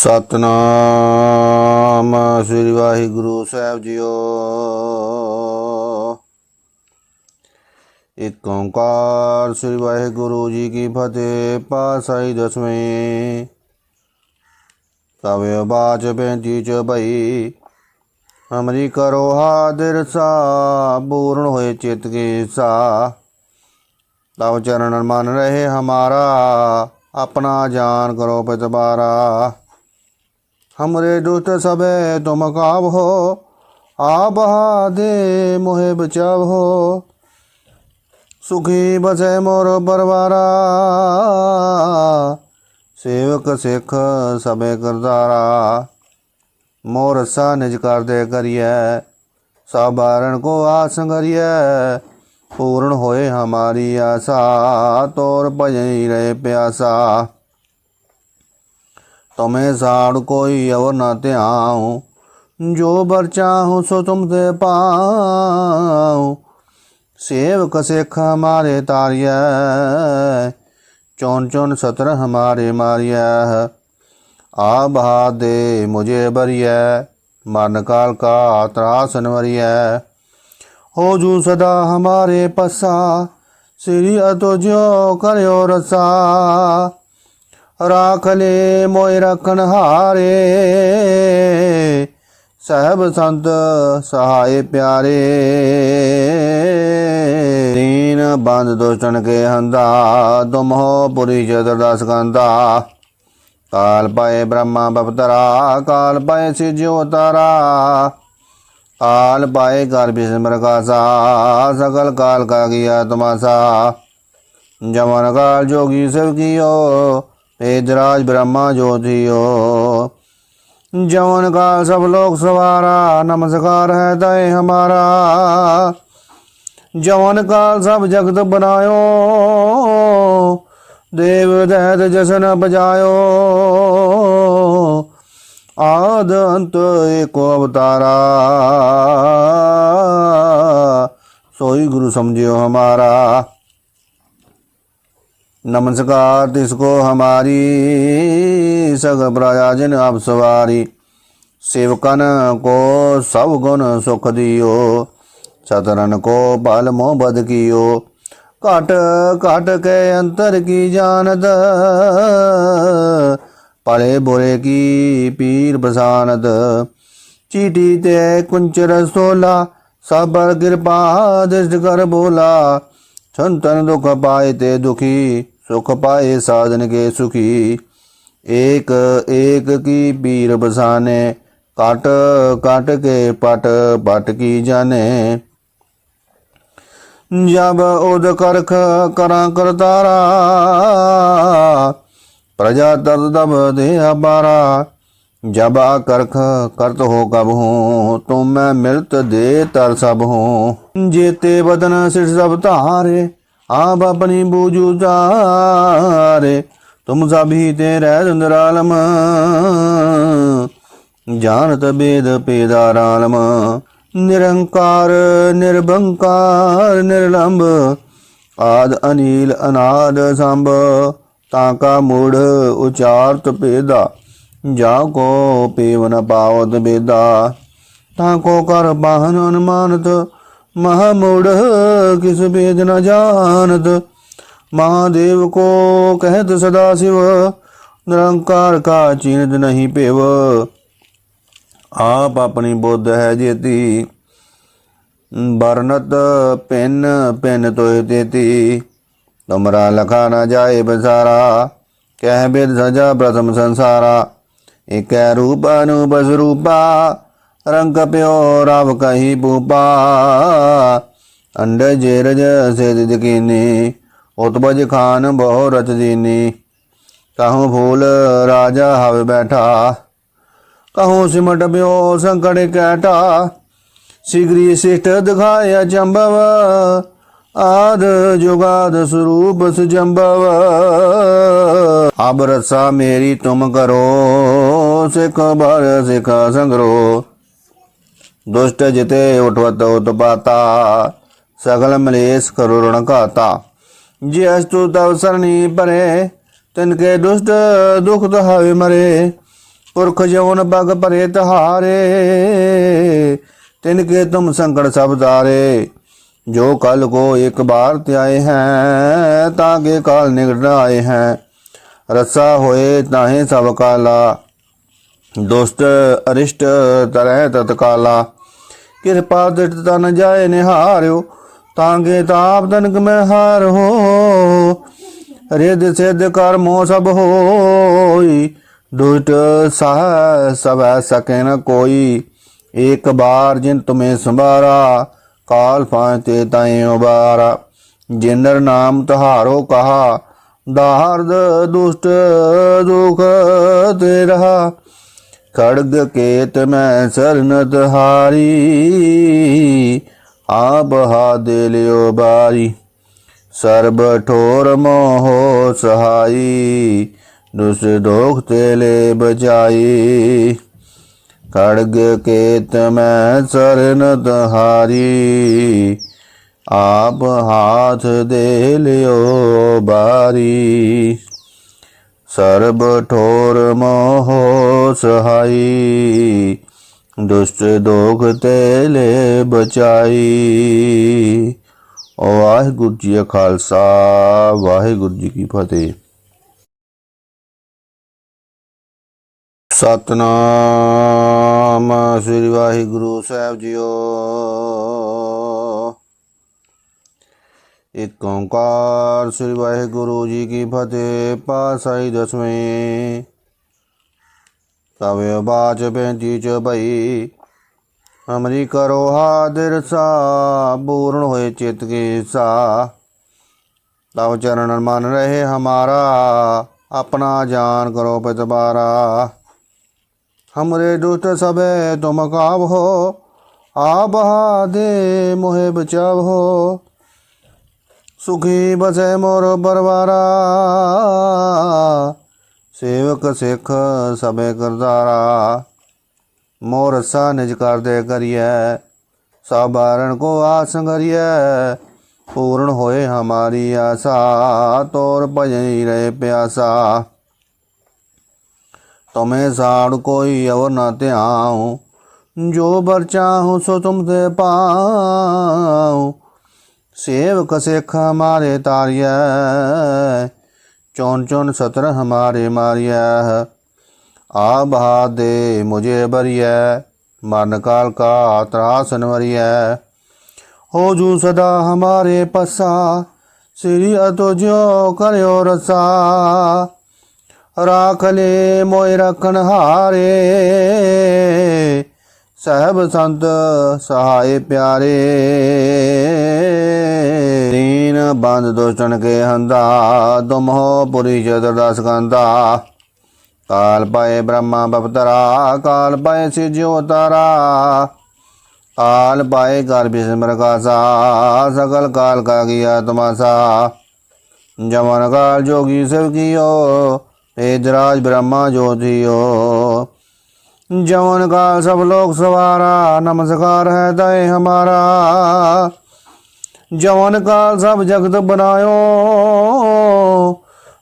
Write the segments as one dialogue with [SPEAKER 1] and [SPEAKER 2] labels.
[SPEAKER 1] ਸਤਨਾਮ ਸ੍ਰੀ ਵਾਹਿਗੁਰੂ ਸਾਹਿਬ JIO. ਇੱਕ ਓਂਕਾਰ ਸ੍ਰੀ ਵਾਹਿਗੁਰੂ ਜੀ ਕੀ ਫਤਿਹ। ਪਾਤਸ਼ਾਹੀ ਦਸਵੇਂ ਤਵੇ ਬਾਚ ਬੇਨਤੀ ਚ ਭਈ ਹਮਰੀ ਕਰੋ ਹਾਜ਼ਿਰ सा पूर्ण होए चित की सा तब चरण मन रहे हमारा अपना जान करो पितबारा। हमरे दुष्ट सबे तुम काब हो आ बहा दे मोहे बचाव हो। सुखी बसे मोर परवारा सेवक सिख सबे करदारा। मोर सा निज कर दे करिए सब बारण को आसंगरिए। पूर्ण होए हमारी आशा तोर भजई रहे प्यासा। तुम्हें साड़ कोई और न त्याऊँ जो बर चाहूँ सो तुमसे पाऊँ। सेवक सिख हमारे तारिया चौन चौन सतर हमारे मारिया। आ बहा दे मुझे बरिया मरण काल का त्रास नवरिया। हो जू सदा हमारे पसा श्री अतो ज्यो करो रसा। राख ले मोय रखन हारे सहब संत सहाय प्यारे। दीन बंद दुष्टन के हंदा तुम हो पुरी चतुर्दश कंदा। काल पाए ब्रह्मा बपतरा काल पाए सिज्यो तारा। काल पाए काल विस्मर कासा सकल काल का किया तमाशा। जमन काल जोगी शिव कियो पेदराज ब्रह्मा ज्योतियो। जमन काल सब लोग सवारा नमस्कार है तय हमारा। जमन काल सब जगत बनायो देव दैत जसन बजायो। आद अंत एको अवतारा सोई गुरु समझियो हमारा। नमस्कार तिसको हमारी सग प्रयाजन अब सवारी। सेवकन को सब गुण सुख दियो सतरन को बल मोह बद कियो। काट काट के अंतर की जानत पले बुरे की पीर बसानत। चीटी ते कुंचर सोला सबर कृपा दृष्ट कर बोला। संतन दुख पाए ते दुखी सुख पाए साधन के सुखी। एक एक की पीर बसाने काट काट के पट पट की जाने। जब उद करख करा करतारा प्रजा दर्द दब दे अपारा। जब करख करत हो कब हूँ तुम मैं मिलत दे तर सब हूँ। जेते बदन सिर सब तारे आप अपनी बूझू तारे। तुम सभी तेरे सुंदरालम जानत वेद पेदारालम। निरंकार निर्भंकार निर्लंब आद अनिल अनाद सांब। ताका मूढ़ उचारत पेदा जाको पेवन पावत बेदा। ताको कर पाहन अनुमानत महामूढ़ किस भेद न जानत। महादेव को कहत सदा शिव निरंकार का चिन्ह नहीं पेव। आप अपनी बुद्ध है जेती बरनत पेन पेन तो देती। तुमरा लखा न जाए बसारा कह बेद सजा प्रथम संसारा। एक रूप अनुबस रूपा रंग प्यो राव कही पूपा। अंड जेरज से दिदकीनी उत्पज खान बहु रच दीनी। कहूँ फूल राजा हव बैठा कहूँ सिमट प्यो संकट कैटा। शीघ्री शिष्ट दिखाया चंबव आद जुगाद स्वरूप सुजंबव। अब रसा मेरी तुम करो सिख भर सिख संग्रो। दुष्ट जिते उठवत उत्पाता सकल मलेश करुण कहता। जे अस्तु तव सरणी परे तिनके दुष्ट दुख दहावे मरे। पुरख जौन पग भरे तहारे, तिनके तुम संकट सब तारे। जो कल को एक बार त्याए हैं, ताके काल निकट आए हैं। रस्सा होए ताहे सब काला, दुष्ट अरिष्ट तरह तत्काला। कृपा दृढ़ता न जाए निहार्यो, तांगे ताप तनक में हार हो। रिद सिद्ध कर्मो सब होई, दुष्ट सह सब सके न कोई। एक बार जिन तुम्हें संभारा, काल फांते ताई उबारा। जिनर नाम तहारो कहा, दार्द दुष्ट दुख तेरा। खड़ग केत में सरनत हारी, आप हाथ लियो बारी। सर्ब ठोर मोह सहाई, दुष्ट दोख तेले बचाई। खड़ग केत में सरनत हारी, आप हाथ दे लियो बारी। सर्ब ठोर मोह सहाई, दुष्ट दोख तेले बचाई। वाहिगुरू जी का खालसा, वाहिगुरू जी की फतेह। सतनाम श्री वाहिगुरू साहब जीओ। एक ओंकार श्री वाहिगुरू जी की फतेह। पातशाही दसवें। तवे बाच बेंती च भई, हमरी करो हादिर सा। पूर्ण होए चित की सा, तव चरण मन रहे हमारा। अपना जान करो पितबारा। हमरे दुष्ट सबे तुम काब हो, आप दे मोहे बचाव हो। सुखी बसे मोर परवारा, सेवक सिख सबे करतारा। मोर सा निज कर दे करिए, सब बारण को आस करिए। पूर्ण होए हमारी आशा, तोर भजनी रहे प्यासा। तुम्हें साड़ कोई और न त्याऊं, जो बर चाहूं सो तुमसे पाऊं। सेवक सिख हमारे तारिया, चौन चौन सतर हमारे मारिया। आप हाथ दे मुझे बरिया, मरण काल का त्रास नवरिया। हो जू सदा हमारे पसा, श्री अतो ज्यो करो रसा। राख ले मोय रखन हारे, सहब संत सहाय प्यारे। दीन बंद दुष्टन के हंदा, तुम हो पुरी चतुर्दश कंधा। काल पाए ब्रह्मा बपतरा, काल पाए सिज्यो तारा। काल पाए कर विस्मर कासा, सकल काल का किया तमाशा। जमन काल जोगी शिव कियो, वेदराज ब्रह्मा ज्योतियो। जवन काल सब लोग सवारा, नमस्कार है तय हमारा। जवन काल सब जगत बनायो,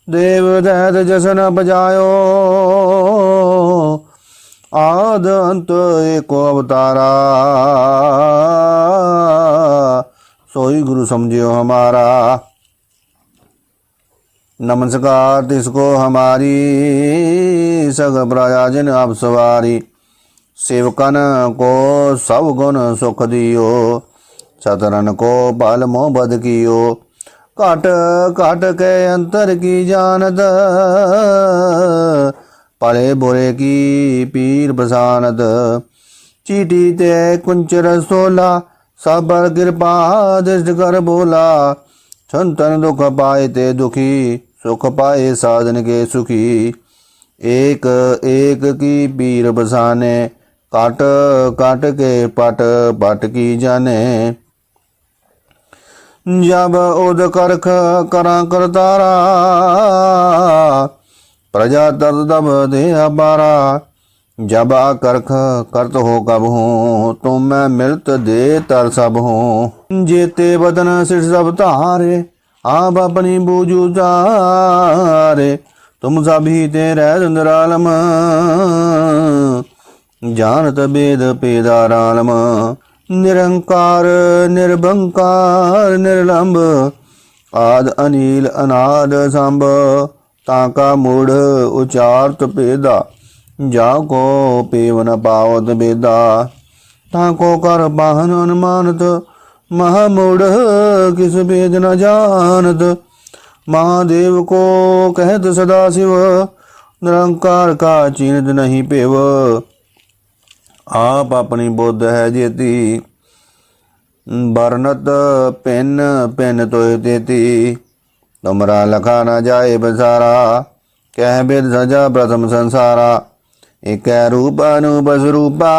[SPEAKER 1] देव दैत जसन बजायो। आद अंत एको अवतारा, सोई गुरु समझियो हमारा। नमस्कार तिसको हमारी, सग प्रजाजन अब सवारी। सेवकन को सब गुण सुख दियो, सतरन को पल मोह बद कियो। काट काट के अंतर की जानत, पले बुरे की पीर बसानत। चीटी ते कुंचर सोला, सब कृपा दृष्ट कर बोला। संतन दुख पाए ते दुखी, सुख पाए साधन के सुखी। एक एक की पीर बसाने, काट काट के पट पट की जाने। जब उद करख करा करतारा, प्रजा तर दब दे अबारा। जब करख करत हो कब हूँ, तुम मैं मिलत दे तर सब हूँ। जेते बदन सिर सब तारे, आप अपनी बूझू तारे। तुम सभी तेरे धुंधरालम, जानत वेद पेदारालम निरंकार निर्भंकार निर्लंब आद अनिल अनाद संभ ताका मूढ़ उचारत पेदा जाको पेव न पावत बेदा ताको कर पाहन अनुमानत महामूढ़ किस भेद न जानत महादेव को कहत सदा शिव निरंकार का चिन्हत नहीं पेव आप अपनी बुद्ध है जेती बरनत पेन पेन तोय तेती तुमरा लखा न जाए बसारा कह बेद सजा प्रथम संसारा एक रूप अनुबस रूपा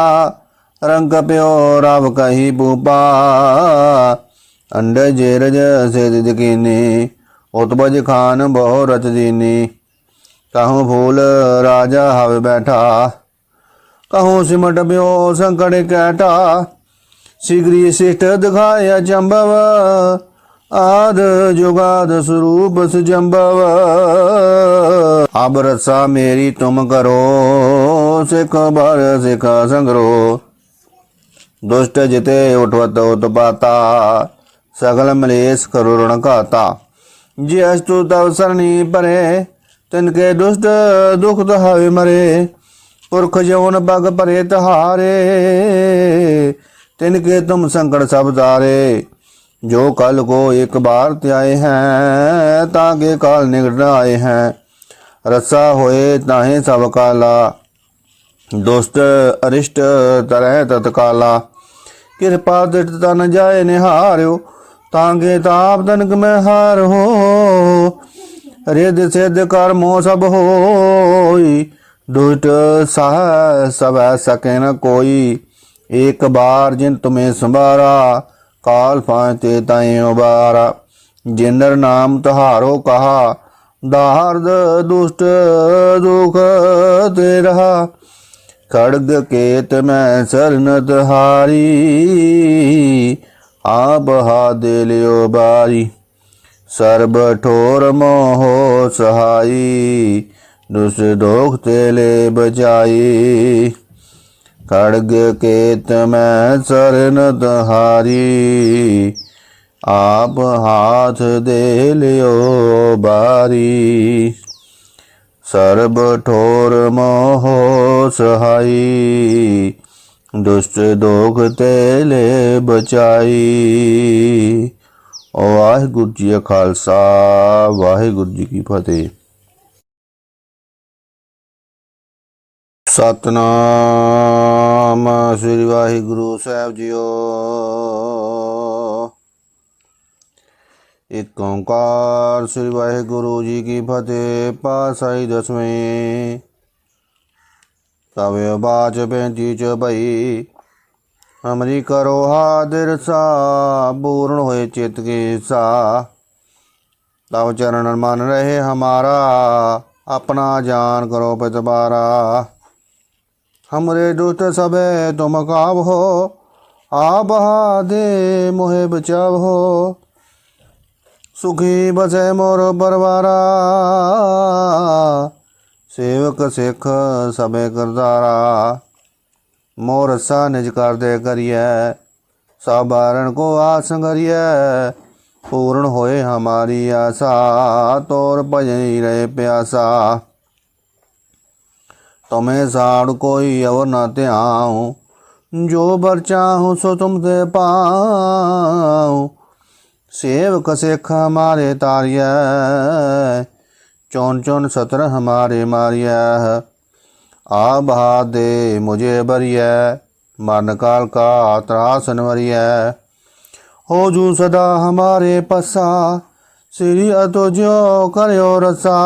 [SPEAKER 1] रंग प्यो राव कही पूपा अंड जेरज से दिदकीनी उत्पज खान बहु रच दीनी कहूँ फूल राजा हव बैठा कहूँ सिमट प्यो संकट कैठा शीघ्र शिष्ट दिखाया चंबव आद जुगाद स्वरूप सुजंबव अब रसा मेरी तुम करो सिख भर सिख संग्रो दुष्ट जिते उठवत उत्पाता सकल मलेश करुण खाता जियस्तु तव सरणी परे तिनके दुष्ट दुख तहावे मरे पुरख जौन पग परे तहारे तिनके तुम संकट सब तारे जो कल को एक बार त्याए हैं ताके काल निकट आए हैं रसा होए ताहे सब काला दुष्ट अरिष्ट तरह तत्काला कृपा दृढ़ता न जाए निहार्यो तांगे ताप तनक में हार हो रिद सिद्ध कर्मो सब होई दुष्ट सह सब सके न कोई एक बार जिन तुम्हें संभारा काल फांते ताए उबारा जिनर नाम तहारो कहा दार्द दुष्ट दुख ते रहा खड़ग केत में सरनत हारी आप हा दे लियो बारी सर्ब ठोर मोहो सहाई दुष्ट दोख तेले बचाई खड़ग केत में सरनत हारी आप हाथ दे लियो बारी सर्ब ठोर मोहो सहाई दुष्ट दोख तेले बचाई। वाहिगुरु जी का खालसा वाहिगुरु जी की फतेह। सतनाम श्री वाहिगुरु साहब जीओ। एक ओंकार श्री वाहिगुरु जी की फतेह। पातशाही दसवें तवे बाच 35 चौपाई। हमरी करो हादिर सा पूर्ण होए चित की सा। तव चरण मन रहे हमारा अपना जान करो पितबारा। हमरे दुष्ट सबे तुम काब हो आप दे मोहे बचाव हो। सुखी बसे मोर परवारा सेवक सिख सबे करदारा। मोर सा निज कर दे करिए सब बारण को आस करिए। पूर्ण होए हमारी आशा तोर भजई रहे प्यासा। तुम्हें साड़ कोई और न त्याऊं जो बर चाहूँ सो तुमसे पाऊं। सेवक सिख हमारे तारिया चौन चौन सतर हमारे मारिया। आ बहा दे मुझे बरिया मरण काल का त्रास नवरिया। हो जू सदा हमारे पसा श्री अतो ज्यो करो रसा।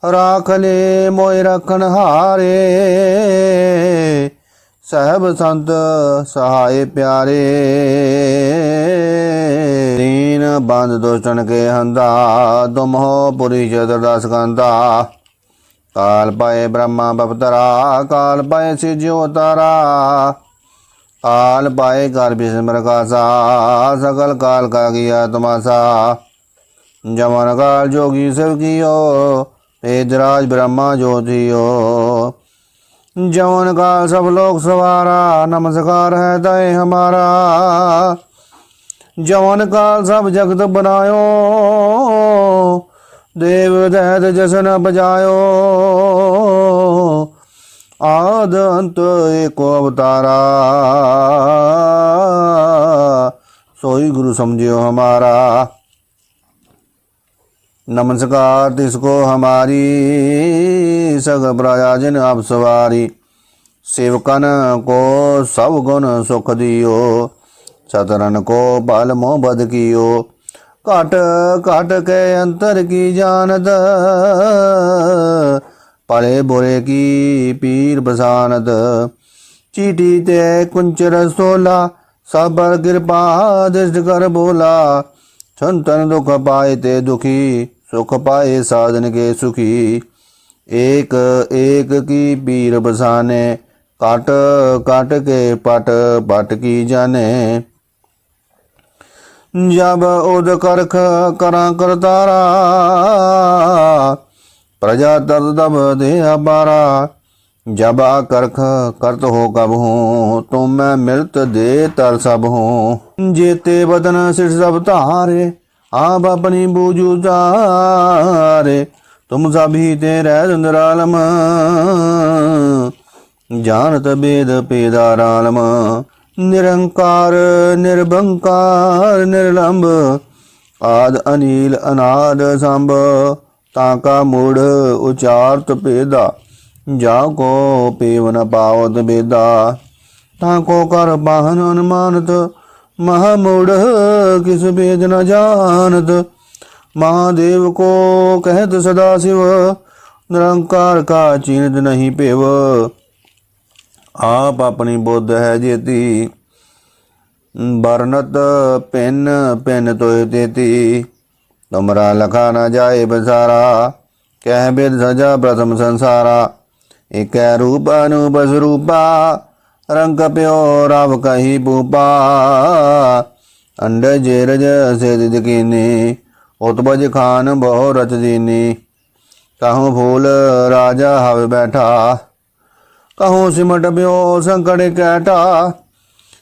[SPEAKER 1] राख ले मोय रखन हारे सहब संत सहाय प्यारे। दीन बंद दुष्टन के हंदा तुम हो पुरी चतुर्दश कंदा। काल पाए ब्रह्मा बपतरा काल पाए सिज्यो तारा। काल पाए कर विस्मर कासा सकल काल का किया तमाशा। जमन काल जोगी शिव कियो वेदराज ब्रह्मा ज्योतियो। जवन काल सब लोक सवारा, नमस्कार है तय हमारा। जवन काल सब जगत बनायो, देव दैत जसन बजायो। आद अंत एको अवतारा, सोई गुरु समझियो हमारा। नमस्कार तिसको हमारी, सग प्रजा जिन अब सवारी। सेवकन को सब गुण सुख दियो, सतरन को बल मोह बद कियो। काट काट के अंतर की जानत, पले बुरे की पीर बसानत। चीटी ते कुंचर सोला, सब पर कृपा दृष्ट कर बोला। संतन दुख पाए ते दुखी, सुख पाए साधन के सुखी। एक एक की पीर बसाने, काट काट के पट पट की जाने। जब उद करख करा करतारा, प्रजा तर दब दे अबारा। जब करख करत हो कब हूँ, तुम मैं मिलत दे तर सब हूँ। जेते बदन सिर सब तारे, आप अपनी बूझू तारे। तुम सभी तेरे धुंधरालम, जानत वेद पेदारालम। निरंकार निर्भंकार निर्लंब, आद अनिल अनाद सांब। ताका मूढ़ उचारत पेदा, जाको पेव न पावत बेदा। ताको कर पाहन अनुमानत, महामूढ़ किस भेद न जानत। महादेव को कहत सदा शिव, निरंकार का चिन्ह नहीं पेव। आप अपनी बुद्ध है जेती, बरनत पेन पेन तो देती। तुमरा लखा न जाए बसारा, कह बेद सजा प्रथम संसारा। एक रूप अनूप स्वरूपा, रंग प्यो राव कही पूपा। अंड जेरज से दिदकीनी, उत्पज खान बहु रच दीनी। कहूँ फूल राजा हव बैठा, कहूँ सिमट प्यो संकट कैटा।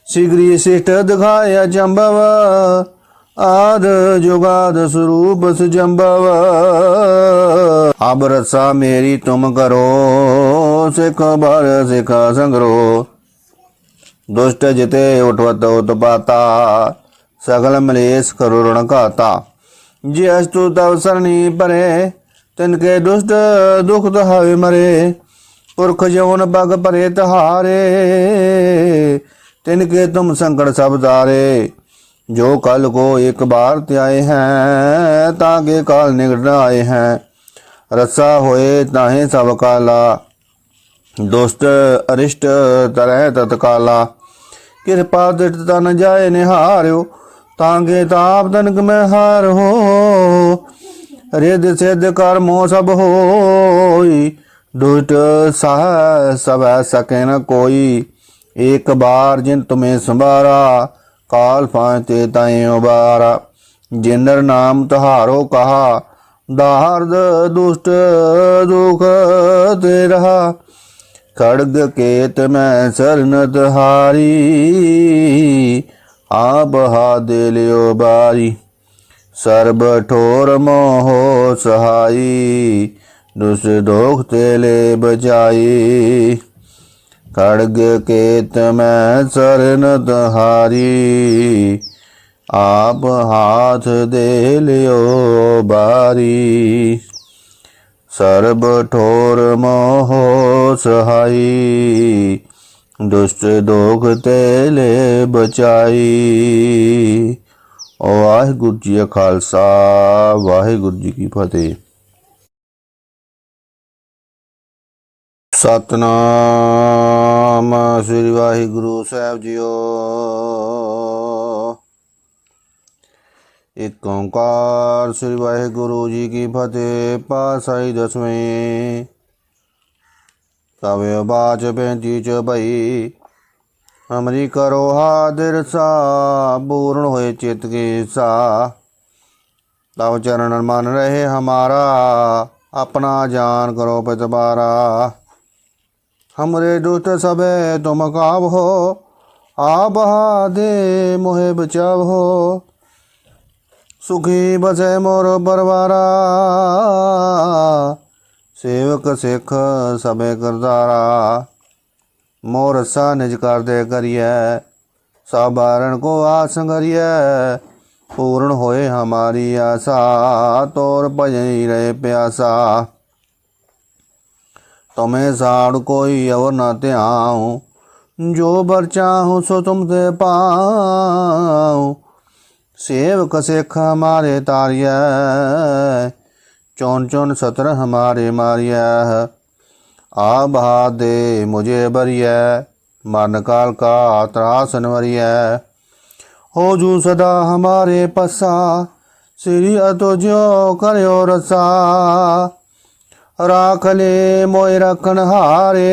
[SPEAKER 1] शीघ्र शिष्ट दिखाए अचंभव, आद जुगाद स्वरूप सुजंभव। अब रसा मेरी तुम करो, सिख भर सिख संग्रो। दुष्ट जिते उठवत उत्पाता, सकल मलेश करुण कहता। जे अस्तु तव सरणी परे, तिनके दुष्ट दुख हवे मरे। पुरख जौन पग परे तहारे, तिनके तुम संकट सब तारे। जो कल को एक बार त्याए हैं, ताके काल निकट आए हैं। रसा होए ताहे सब काला, दुष्ट अरिष्ट तरह तत्काला। कृपा दृढ़ता न जाए निहार्यो, ताके ताप तनक में हार हो। रिद सिद्ध कर्मो सब होई, दुष्ट सह सब सके न कोई। एक बार जिन तुम्हें संभारा, काल फांते ताएं उबारा। जिनर नाम तहारो कहा, दार्द दुष्ट दुख ते रहा। खड़ग केत में सरनत हारी, आप हा दे लियो बारी। सर्ब ठोर मोहो सहाई, दुष्ट दोख तेले बचाई। खड़ग केत में सरनत हारी, आप हाथ दे लियो बारी। सर्ब ठोर मोह सहाई, दुष्ट दोख तेले बचाई। वाहिगुरु जी का खालसा, वाहिगुरु जी की फतेह। सतनाम श्री वाहिगुरु साहब जीओ। एक ओंकार श्री वाहिगुरु जी की फतेह। पातशाही दसवें। तवे बाच 35 च भई, हमरी करो हादिर सा। पूर्ण होए चित की सा, तव चरण मन रहे हमारा। अपना जान करो पतबारा, हमरे दुष्ट सबे तुम काब हो, आप दे मोहे बचाव हो। सुखी बसे मोर परवारा, सेवक सिख सबे करतारा। मोर सा निज कर दे करिए, सब बारण को आस करिए। पूर्ण होए हमारी आशा, तोर भजई रहे प्यासा। तुम्हें साड़ कोई और न त्याऊं, जो बर चाहूँ सो तुमसे पाऊँ। सेवक सिख हमारे तारिया, चौन चौन सतर हमारे मारिया। आ बहा दे मुझे बरिया, मरण काल का त्रास नवरिया। हो जू सदा हमारे पसा, श्री अतो ज्यो करो रसा। राख ले मोय रखन हारे,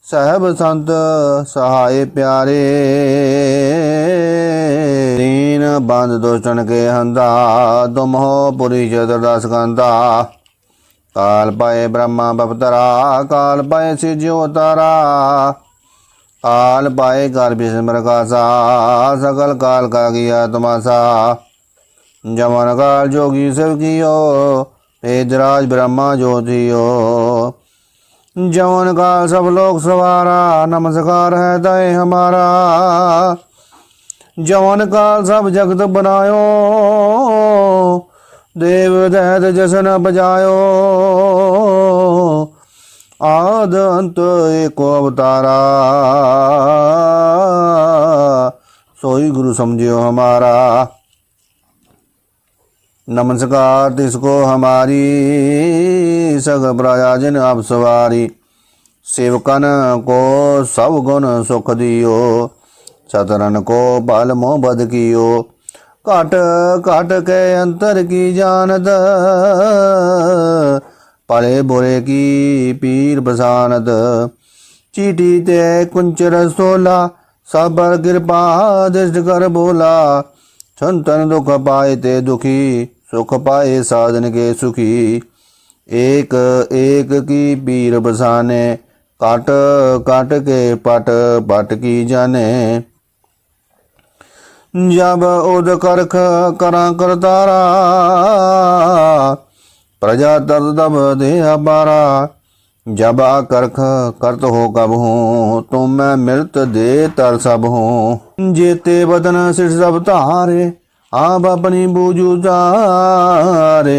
[SPEAKER 1] सहब संत सहाय प्यारे। दीन बंद दुष्टन के हंदा, तुम हो पुरी चतुर्दश कंधा। काल पाए ब्रह्मा बपतरा, काल पाए सिज्यो तारा। काल पाए काल विस्मर कासा, सकल काल का किया तमाशा। जमन काल जोगी शिव कियो, वेदराज ब्रह्मा ज्योतियो। जवन काल सब लोग सवारा, नमस्कार है तय हमारा। जवन काल सब जगत बनायो, देव दैत जसन बजायो। आद अंत एको अवतारा, सोई गुरु समझियो हमारा। नमस्कार तिसको हमारी, सग प्रयाजन आप सवारी। सेवकन को सब गुण सुख दियो, सतरन को बल मोह बद कियो। काट काट के अंतर की जानत, पले बुरे की पीर बसानत। चीटी ते कुंच रसोला, सबर कृपा दृष्ट कर बोला। संतन दुख पाए ते दुखी, सुख पाए साधन के सुखी। एक एक की पीर बसाने, काट काट के पट पट की जाने। जब उद करख करा करतारा, प्रजा दर्द दब दे अपारा। जब करख करत हो कब हूँ, तुम मैं मृत दे तर सब हूँ। जेते बदन सिर सब तारे, आप अपनी बूझू तारे।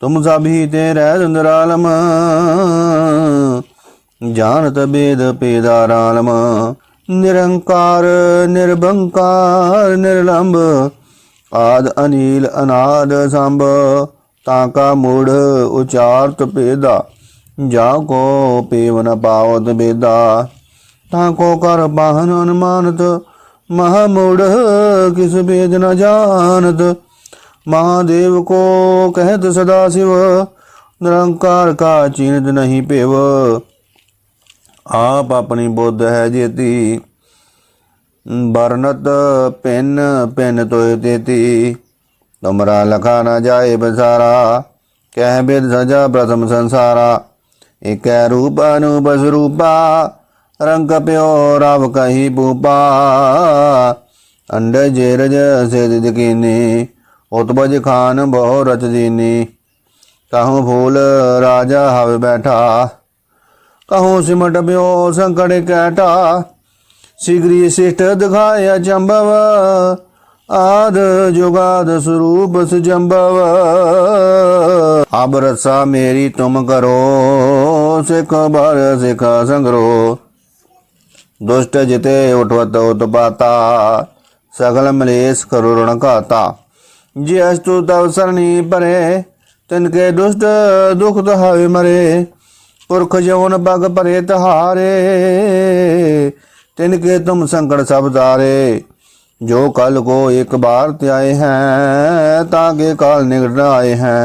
[SPEAKER 1] तुम सभी तेरे धुंधरालम, जानत वेद पेदारालम। निरंकार निर्भंकार निर्लंब, आद अनिल अनाद सांब। ताका मूढ़ उचारत पेदा, जाको पेवन पावत बेदा। ताको कर पाहन अनुमानत, महामूढ़ किस भेद न जानत। महादेव को कहत सदा शिव, निरंकार का चिन्हित नहीं पेव। आप अपनी बुद्ध है जेती, बरनत पेन पेन तो देती। तुमरा लखा न जाए बसारा, कह बेद सजा प्रथम संसारा। एक रूप अनुबस रूपा, रंग प्यो राव कही पूपा। अंड जेरज से दिदकीनी, उत्पज खान बहु रच दीनी। कहूँ फूल राजा हव बैठा, कहूँ सिमट ब्यो संकट कैटा। शीघ्र शिष्ट दिखाया चंबव, आद जुगाद स्वरूप सुजंबव। अब रसा मेरी तुम करो, सिख भर सिख संग्रो। दुष्ट जिते उठवत उत्पाता, सकल मलेश करुण खाता। जे अस्तु तव सरणी परे, तिनके दुष्ट दुख दहावे मरे। पुरख जवन पग परे तहारे, तिनके तुम संकट सब तारे। जो कल को एक बार त्याए हैं, ताके काल निकट आए हैं।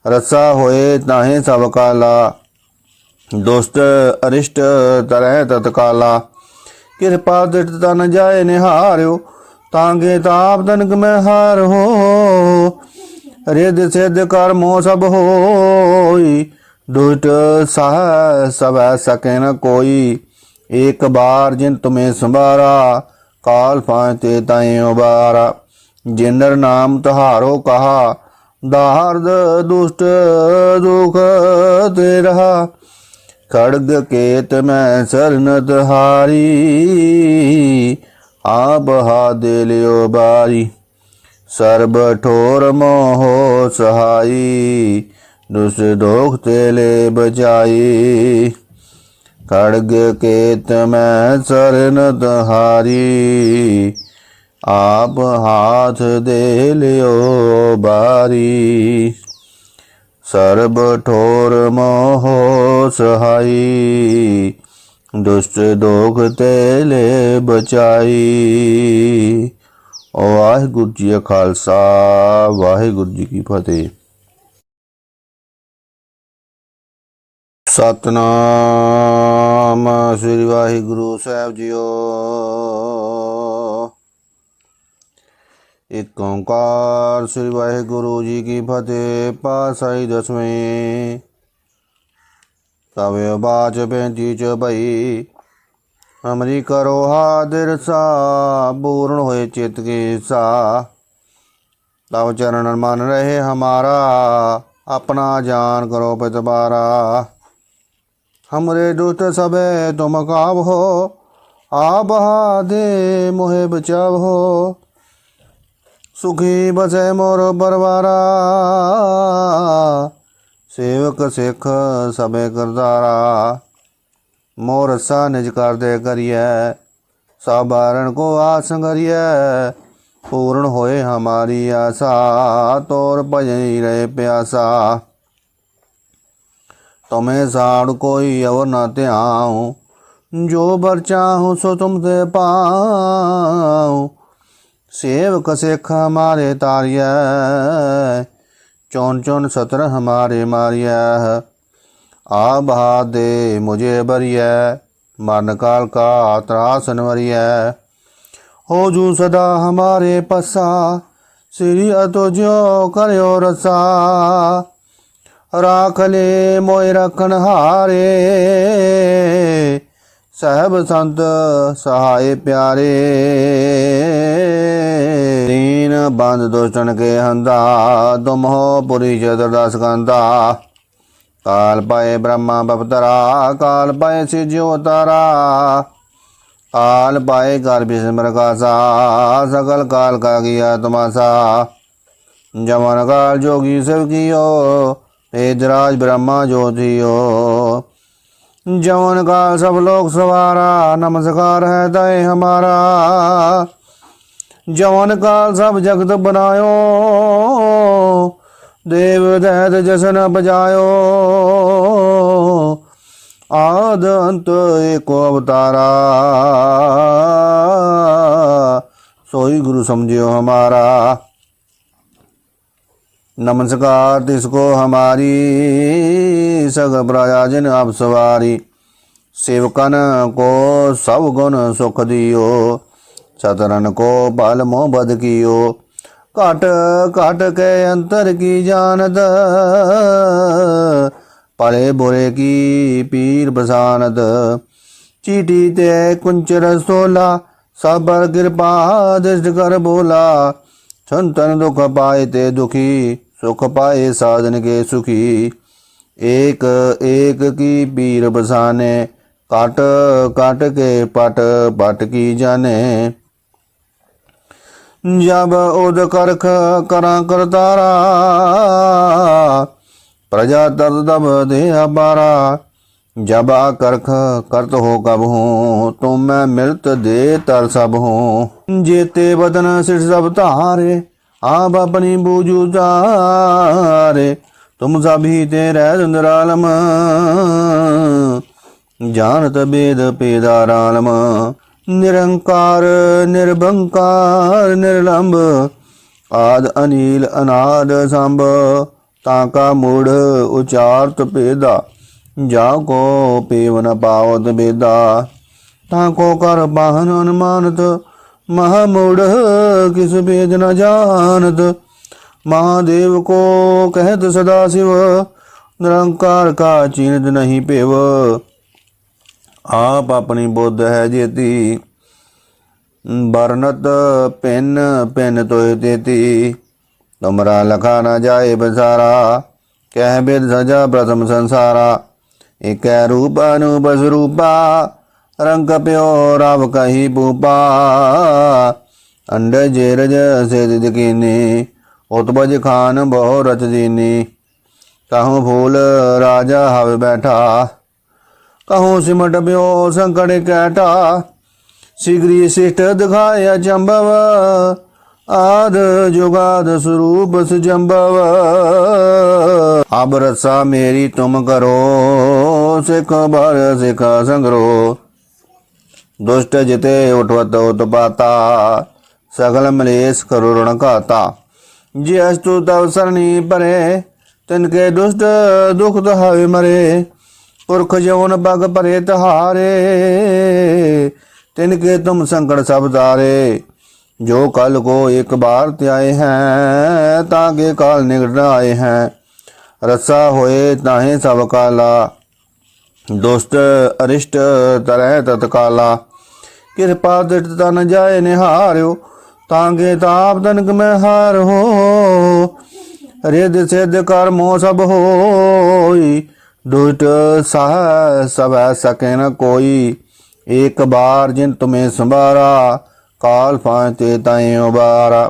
[SPEAKER 1] रसा होए ताहे सब काला, दुष्ट अरिष्ट तरह तत्काला। कृपा दृढ़ता न जाए निहार्यो, तांगे ताप तनक में हार हो। रिद सिद्ध कर्मो सब होई, दुष्ट सह सब सके न कोई, एक बार जिन तुम्हें संभारा, काल फांते ताई उबारा। जिनर नाम तहारो कहा, दार्द दुष्ट दुख ते रहा। खड़ग केत में सरनत हारी, आप हा दे लियो बारी। सर्ब ठोर मोह सहाई, दुष्ट दोख तेले बचाई। खड़ग केत में सरनत हारी, आप हाथ दे लियो बारी। सर्ब ठोर मोह सहाई, दुष्ट दोख तेले बचाई। वाहिगुरू जी का खालसा, वाहिगुरू जी की फतेह। सतनाम श्री वाहिगुरू साहब जीओ। एक ओंकार श्री वाहिगुरू जी की फतेह। पातशाही दसवीं। तवे बाच बेंती च भई, हमरी करो हादिर सा, पूर्ण होए चित की सा। तब चरण मन रहे हमारा, अपना जान करो पितबारा। हमरे दुष्ट सबे तुम काब हो, आप दे मोहे बचाव हो। सुखी बसे मोर बरवारा, सेवक सिख सबे करदारा। मोर सा निज कर दे करिए, सब बारण को आस करिए। पूर्ण होए हमारी आशा, तोर भजनी रहे प्यासा। तुम्हें साड़ कोई और न त्याऊं, जो बर चाहूँ सो तुमसे पाऊं। सेवक सिख हमारे तारिया, चौन चौन सतर हमारे मारिया। आ बहा दे मुझे बरिया, मरण काल का त्रास नवरिया। हो जू सदा हमारे पसा, श्री अतो ज्यो करो रसा। राख ले मोय रखन हारे, सहब संत सहाय प्यारे। दीन बंद दुष्टन के हंदा, तुम हो पुरी चतुर्दश कंधा। काल पाए ब्रह्मा बपतरा, काल पाए सिज्यो तारा। काल पाए काल विस्मर कासा, सकल काल का किया तमाशा। जमन काल जोगी सब कियो, वेदराज ब्रह्मा ज्योतियो। जवन काल सब लोग सवारा, नमस्कार है तय हमारा। जवन काल सब जगत बनायो, देव दैत जसन बजायो। आद अंत एको अवतारा, सोई गुरु समझियो हमारा। नमस्कार तिसको हमारी, सग प्रजाजन अब सवारी। सेवकन को सब गुण सुख दियो, सतरन को पल मोह बद कियो। काट काट के अंतर की जानत, पले बुरे की पीर बसानत। चीटी ते कुंचर सोला, सब पर कृपा दृष्ट कर बोला। संतन दुख पाए ते दुखी, सुख पाए साधन के सुखी। एक एक की पीर बसाने, काट काट के पट पट की जाने। जब उद करख करा करतारा, प्रजा दर्द दब दे अबारा। जब करख करत हो कब हूँ, तुम मैं मिलत दे तर सब हूँ। जेते बदन सिर सब तारे, आप अपनी बूझू तारे। तुम सभी तेरे धुंधरालम, जानत वेद पेदारालम। निरंकार निर्भंकार निर्लंब, आद अनिल अनाद सांब। ताका मूढ़ उचारत पेदा, जाको पेवन पावत बेदा। ताको कर बाहन अनुमानत, महामूढ़ किस भेद न जानत। महादेव को कहत सदा शिव, निरंकार का चीनत नहीं पेव। आप अपनी बुद्ध है जेती, बरनत पिन पिन तोय तेती। तुमरा लखा न जाए बसारा, कह बिद सजा प्रथम संसारा। एक रूप अनूप स्वरूपा, रंग प्यो राव कही भूपा। अंड जेरज से दिदकीनी, उत्पज खान बहु रच दीनी। कहूँ फूल राजा हव बैठा, कहूँ सिमट प्यो संकट कैटा। शीघ्र शिष्ट दिखाय अचंभव, आद जुगाद स्वरूप सुजंभव। अब रसा मेरी तुम करो, सिख भर सिख संग्रो। दुष्ट जिते उठवत उत्पाता, सकल मलेश करुण खाता। जियस्तु तव सरणी परे, तिनके दुष्ट दुख तहावे मरे। पुरख जौन पग परे तहारे, तिनके तुम संकट सब तारे। जो कल को एक बार त्याए हैं, ताके काल निकट आए हैं। रसा होए ताहे सब काला, दुष्ट अरिष्ट तरह तत्काला। कृपा दृढ़ता न जाए निहार्यो, तांगे ताप तनक में हार हो। रिद सिद्ध कर्मो सब होई, दुष्ट सह सब सके न कोई। एक बार जिन तुम्हें संभारा, काल फांते ताई उबारा।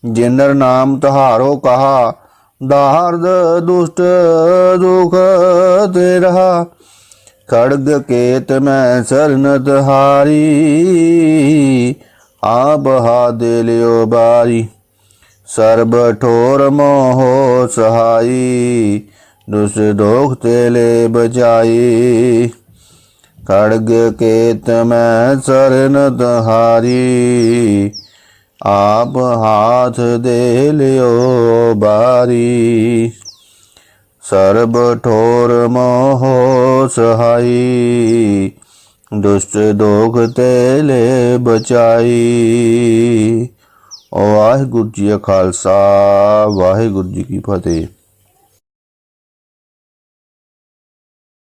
[SPEAKER 1] जिनर नाम तहारो कहा, दार्द दुष्ट दुख तेरा। खड़ग केत में सरनत हारी, आप हाथ लियो बारी। सर्ब ठोर मोहो सहाई, दुष्ट दोख तेले बचाई। खड़ग केत में सरनत हारी, आप हाथ दे लियो बारी। सर्ब ठोर मोहो सहाई, दुष्ट दोख तेले बचाई। वाहिगुरु जी का खालसा, वाहिगुरु जी की फतेह।